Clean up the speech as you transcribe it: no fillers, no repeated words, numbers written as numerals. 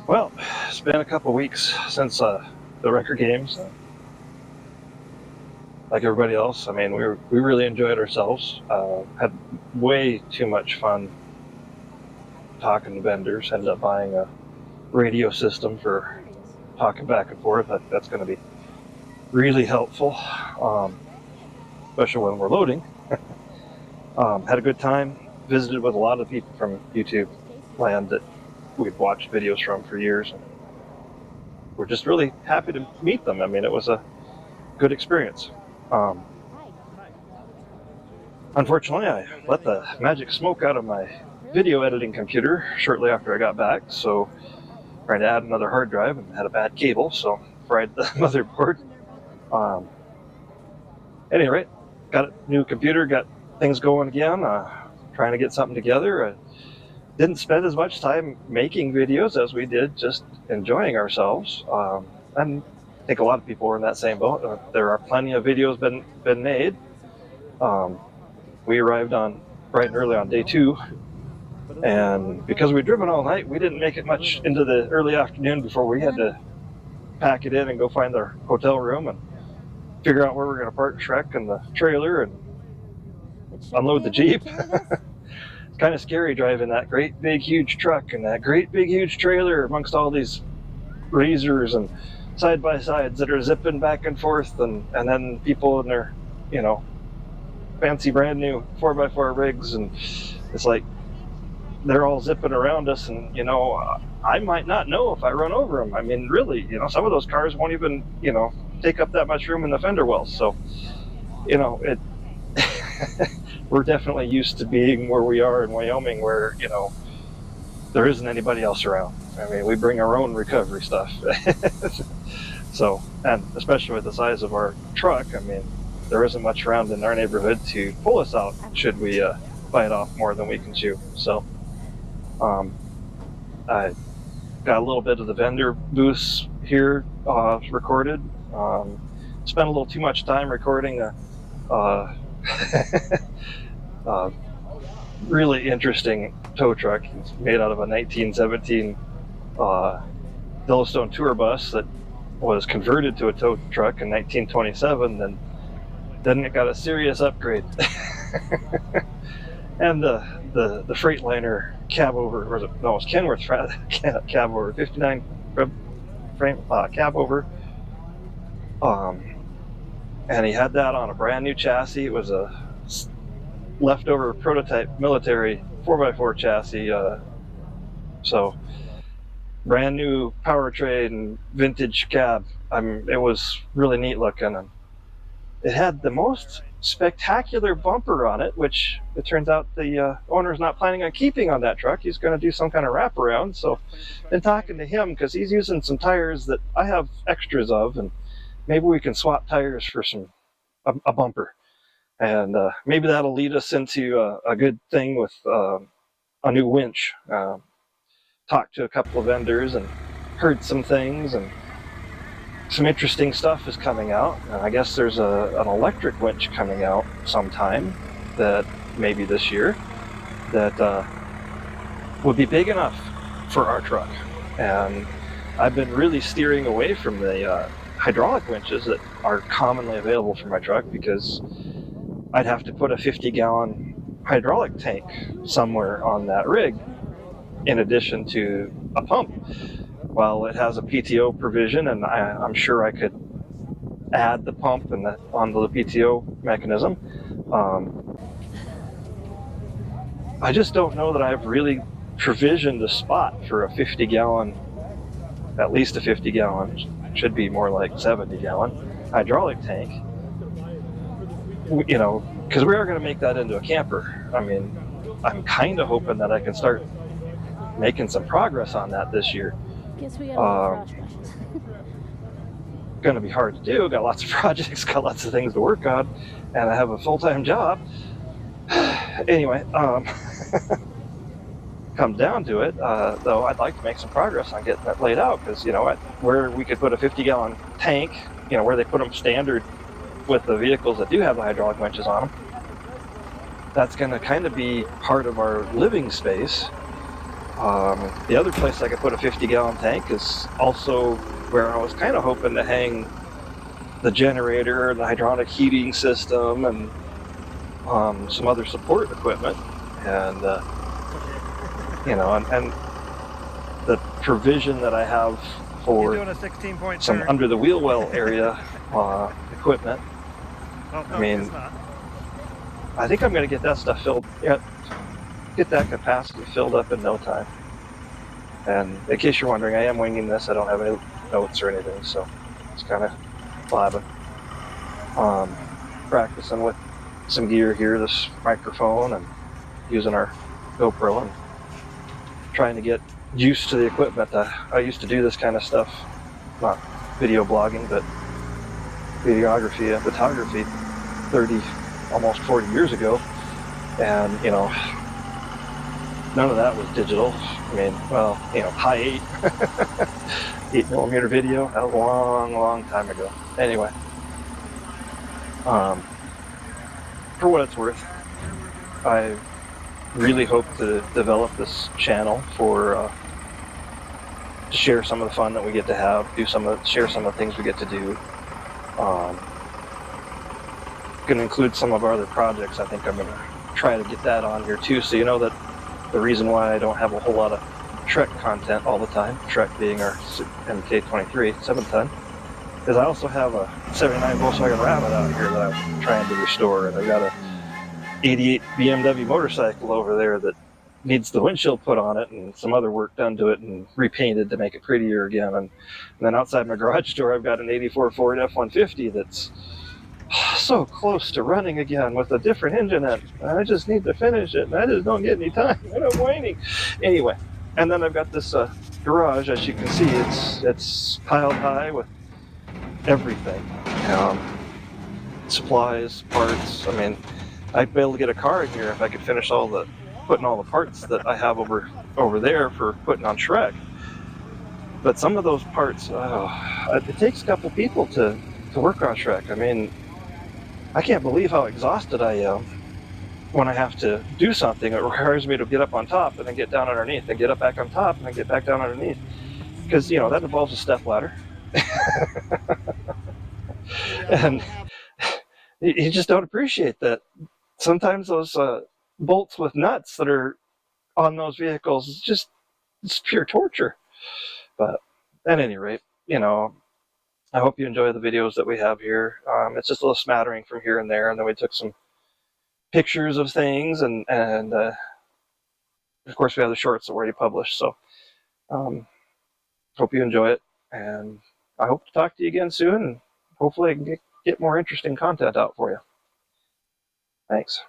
Well, it's been a couple weeks since the record games. Like everybody else, I mean, we really enjoyed ourselves. Had way too much fun talking to vendors. Ended up buying a radio system for talking back and forth. That's going to be really helpful, especially when we're loading. Had a good time. Visited with a lot of people from YouTube land that we'd watched videos from for years. And we're just really happy to meet them. I mean, it was a good experience. Unfortunately, I let the magic smoke out of my video editing computer shortly after I got back, so trying to add another hard drive and had a bad cable, so fried the motherboard. At any rate, got a new computer, got things going again, trying to get something together. Didn't spend as much time making videos as we did just enjoying ourselves. And I think a lot of people were in that same boat. There are plenty of videos been made. We arrived on bright and early on day 2, and because we'd driven all night, we didn't make it much into the early afternoon before we had to pack it in and go find our hotel room and figure out where we're going to park Shrek and the trailer and unload the Jeep. It's kind of scary driving that great big huge truck and that great big huge trailer amongst all these razors and side-by-sides that are zipping back and forth, and then people in their, fancy brand new 4x4 rigs, and it's like they're all zipping around us, and I might not know if I run over them. I mean, really, some of those cars won't even take up that much room in the fender wells. So it we're definitely used to being where we are in Wyoming, where there isn't anybody else around. I mean, we bring our own recovery stuff. So, and especially with the size of our truck, I mean, there isn't much around in our neighborhood to pull us out should we bite off more than we can chew. So I got a little bit of the vendor booths here recorded. Spent a little too much time recording a really interesting tow truck. It's made out of a 1917 Yellowstone tour bus that was converted to a tow truck in 1927, and then it got a serious upgrade. And the Freightliner cab over, or it was Kenworth cab over, 59 frame cab over. And he had that on a brand new chassis. It was a leftover prototype military 4x4 chassis. So brand new powertrain, vintage cab. It was really neat looking, and it had the most spectacular bumper on it, which it turns out the owner's not planning on keeping on that truck. He's going to do some kind of wraparound. So been talking to him because he's using some tires that I have extras of, and maybe we can swap tires for a bumper, and maybe that'll lead us into a good thing with a new winch. Talked to a couple of vendors and heard some things, and some interesting stuff is coming out. And I guess there's an electric winch coming out sometime, that maybe this year, that would be big enough for our truck. And I've been really steering away from the hydraulic winches that are commonly available for my truck, because I'd have to put a 50-gallon hydraulic tank somewhere on that rig in addition to a pump. Well, it has a PTO provision, and I'm sure I could add the pump and onto the PTO mechanism. I just don't know that I've really provisioned a spot for a 50-gallon, at least a 50-gallon, should be more like 70-gallon hydraulic tank. Because we are going to make that into a camper. I mean, I'm kind of hoping that I can start making some progress on that this year. Guess we got going to be hard to do. Got lots of projects, got lots of things to work on, and I have a full-time job. Anyway, comes down to it, though, I'd like to make some progress on getting that laid out, because where we could put a 50-gallon tank, where they put them standard with the vehicles that do have the hydraulic winches on them, that's going to kind of be part of our living space. The other place I could put a 50-gallon tank is also where I was kind of hoping to hang the generator, the hydronic heating system, and some other support equipment, and you know, and the provision that I have for some under the wheel well area equipment. Oh, no, I mean, I think I'm going to get that stuff filled, get that capacity filled up in no time. And in case you're wondering, I am winging this. I don't have any notes or anything, so it's kind of blabbing. Practicing with some gear here, this microphone, and using our GoPro, and trying to get used to the equipment. I used to do this kind of stuff, not video blogging, but videography and photography 30, almost 40 years ago. And, you know, none of that was digital. I mean, well, you know, high 8, 8mm video, that was a long, long time ago. Anyway, for what it's worth, I really hope to develop this channel for to share some of the fun that we get to have, share some of the things we get to do. Going to include some of our other projects. I think I'm going to try to get that on here too, so you know that the reason why I don't have a whole lot of Trek content all the time, Trek being our MK23 7-ton, is I also have a 79 Volkswagen Rabbit out here that I'm trying to restore, and I've got a 88 BMW motorcycle over there that needs the windshield put on it and some other work done to it and repainted to make it prettier again. And then outside my garage door, I've got an 84 Ford F-150 that's so close to running again with a different engine in it. I just need to finish it, and I just don't get any time, and I'm whining. Anyway, and then I've got this garage, as you can see, it's piled high with everything. Supplies, parts. I mean, I'd be able to get a car in here if I could finish putting all the parts that I have over there for putting on Shrek. But some of those parts, it takes a couple people to work on Shrek. I mean, I can't believe how exhausted I am when I have to do something. It requires me to get up on top and then get down underneath, and get up back on top and then get back down underneath. Because, you know, that involves a step ladder. And you just don't appreciate that. Sometimes those bolts with nuts that are on those vehicles, it's pure torture. But at any rate, you know, I hope you enjoy the videos that we have here. It's just a little smattering from here and there, and then we took some pictures of things, and of course we have the shorts that were already published. So hope you enjoy it, and I hope to talk to you again soon, and hopefully I can get more interesting content out for you. Thanks.